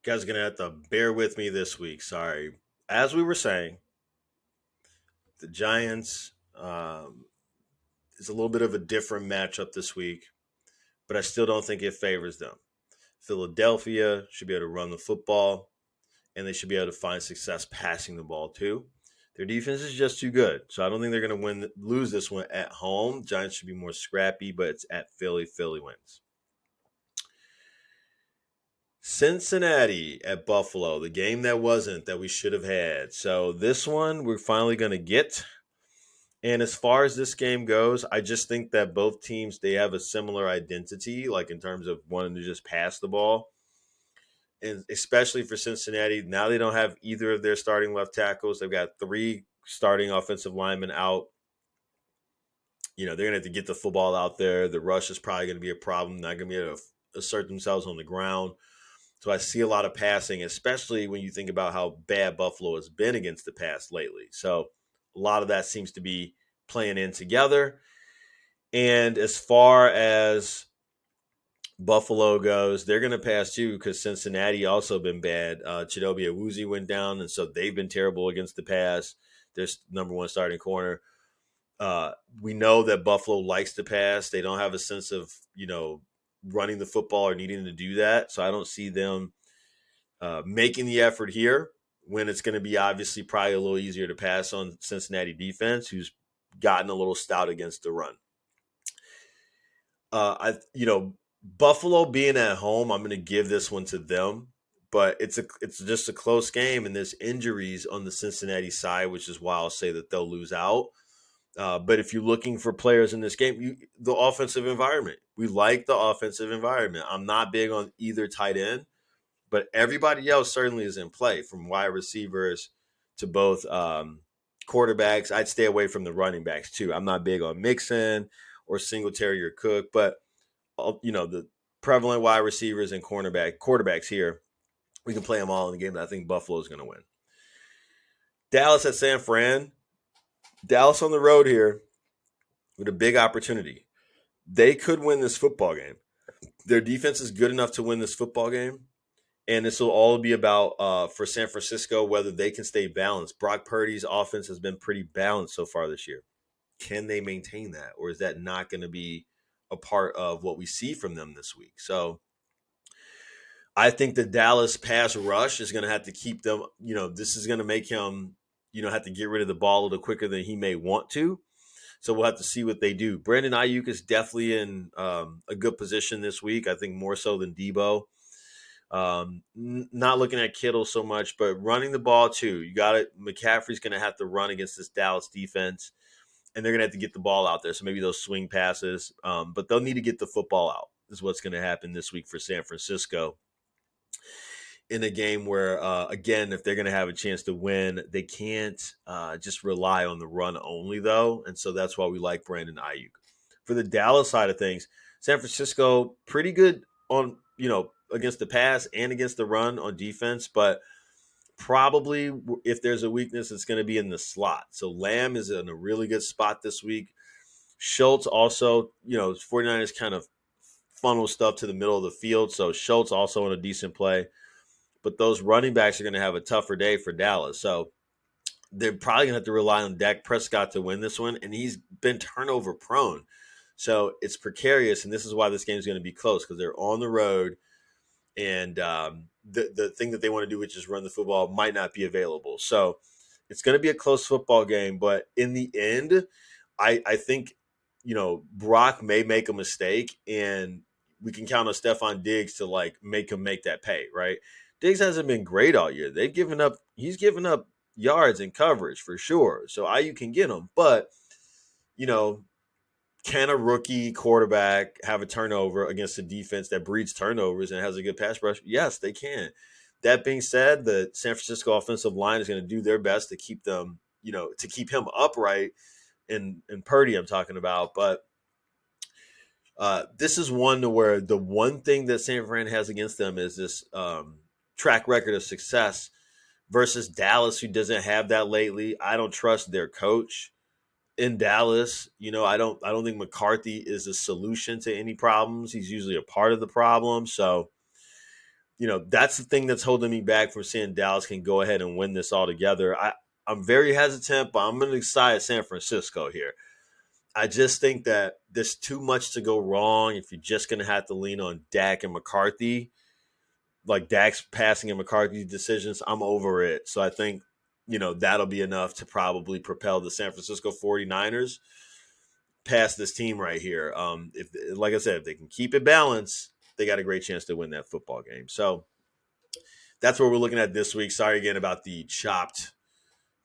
You guys are gonna have to bear with me this week. Sorry. As we were saying, the Giants is a little bit of a different matchup this week, but I still don't think it favors them. Philadelphia should be able to run the football, and they should be able to find success passing the ball too. Their defense is just too good, so I don't think they're going to lose this one at home. Giants should be more scrappy, but it's at Philly. Philly wins. Cincinnati at Buffalo, the game that wasn't that we should have had. So this one we're finally going to get. And as far as this game goes, I just think that both teams they have a similar identity, like in terms of wanting to just pass the ball. And especially for Cincinnati, now they don't have either of their starting left tackles. They've got three starting offensive linemen out. They're going to have to get the football out there. The rush is probably going to be a problem. Not going to be able to assert themselves on the ground. So I see a lot of passing, especially when you think about how bad Buffalo has been against the pass lately. So a lot of that seems to be playing in together. And as far as Buffalo goes, they're going to pass too because Cincinnati also been bad. Chidobe Awuzie went down, and so they've been terrible against the pass. Their number one starting corner. We know that Buffalo likes to pass. They don't have a sense of running the football or needing to do that. So I don't see them making the effort here when it's going to be obviously probably a little easier to pass on Cincinnati defense, who's gotten a little stout against the run. Buffalo being at home, I'm going to give this one to them, but it's just a close game, and there's injuries on the Cincinnati side, which is why I'll say that they'll lose out. But if you're looking for players in this game, the offensive environment, we like the offensive environment. I'm not big on either tight end, but everybody else certainly is in play, from wide receivers to both quarterbacks. I'd stay away from the running backs too. I'm not big on Mixon or Singletary or Cook, but the prevalent wide receivers and quarterbacks here, we can play them all in the game. But I think Buffalo is going to win. Dallas at San Fran. Dallas on the road here with a big opportunity. They could win this football game. Their defense is good enough to win this football game. And this will all be about, for San Francisco, whether they can stay balanced. Brock Purdy's offense has been pretty balanced so far this year. Can they maintain that? Or is that not going to be a part of what we see from them this week? So I think the Dallas pass rush is going to have to keep them, this is going to make him, have to get rid of the ball a little quicker than he may want to. So we'll have to see what they do. Brandon Ayuk is definitely in a good position this week. I think more so than Debo. Not looking at Kittle so much, but running the ball too. You got it. McCaffrey's going to have to run against this Dallas defense, and they're going to have to get the ball out there. So maybe those swing passes, but they'll need to get the football out. Is what's going to happen this week for San Francisco. In a game where, again, if they're going to have a chance to win, they can't just rely on the run only, though. And so that's why we like Brandon Ayuk. For the Dallas side of things, San Francisco, pretty good on, against the pass and against the run on defense. But probably if there's a weakness, it's going to be in the slot. So Lamb is in a really good spot this week. Schultz also, 49ers kind of funnel stuff to the middle of the field. So Schultz also in a decent play. But those running backs are going to have a tougher day for Dallas. So they're probably going to have to rely on Dak Prescott to win this one. And he's been turnover prone. So it's precarious. And this is why this game is going to be close, because they're on the road. And the thing that they want to do, which is run the football, might not be available. So it's going to be a close football game. But in the end, I think, Brock may make a mistake. And we can count on Stephon Diggs to make him make that pay, right? Diggs hasn't been great all year. He's given up yards and coverage for sure. So IU can get him. But, can a rookie quarterback have a turnover against a defense that breeds turnovers and has a good pass rush? Yes, they can. That being said, the San Francisco offensive line is going to do their best to keep them, to keep him upright in Purdy I'm talking about. But this is one to where the one thing that San Fran has against them is this track record of success versus Dallas, who doesn't have that lately. I don't trust their coach in Dallas. I don't think McCarthy is a solution to any problems. He's usually a part of the problem. So, that's the thing that's holding me back from seeing Dallas can go ahead and win this all together. I'm very hesitant, but I'm going to side San Francisco here. I just think that there's too much to go wrong if you're just going to have to lean on Dak and McCarthy, like Dak's passing and McCarthy's decisions. I'm over it. So I think, that'll be enough to probably propel the San Francisco 49ers past this team right here. If, like I said, if they can keep it balanced, they got a great chance to win that football game. So that's what we're looking at this week. Sorry again about the chopped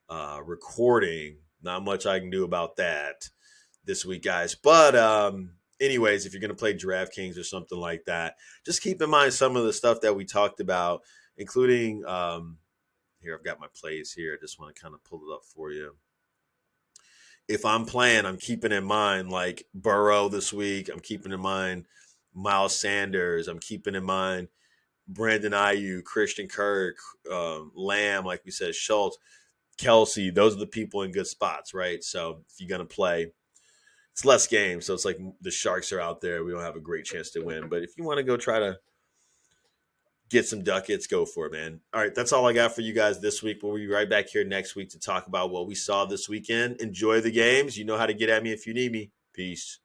recording. Not much I can do about that this week, guys. But anyways, if you're going to play DraftKings or something like that, just keep in mind some of the stuff that we talked about, including here, I've got my plays here. I just want to kind of pull it up for you. If I'm playing, I'm keeping in mind like Burrow this week. I'm keeping in mind Miles Sanders. I'm keeping in mind Brandon Ayuk, Christian Kirk, Lamb, like we said, Schultz, Kelsey. Those are the people in good spots, right? So if you're going to play, it's less games. So it's like the Sharks are out there. We don't have a great chance to win. But if you want to go try to get some ducats, go for it, man. All right, that's all I got for you guys this week. We'll be right back here next week to talk about what we saw this weekend. Enjoy the games. You know how to get at me if you need me. Peace.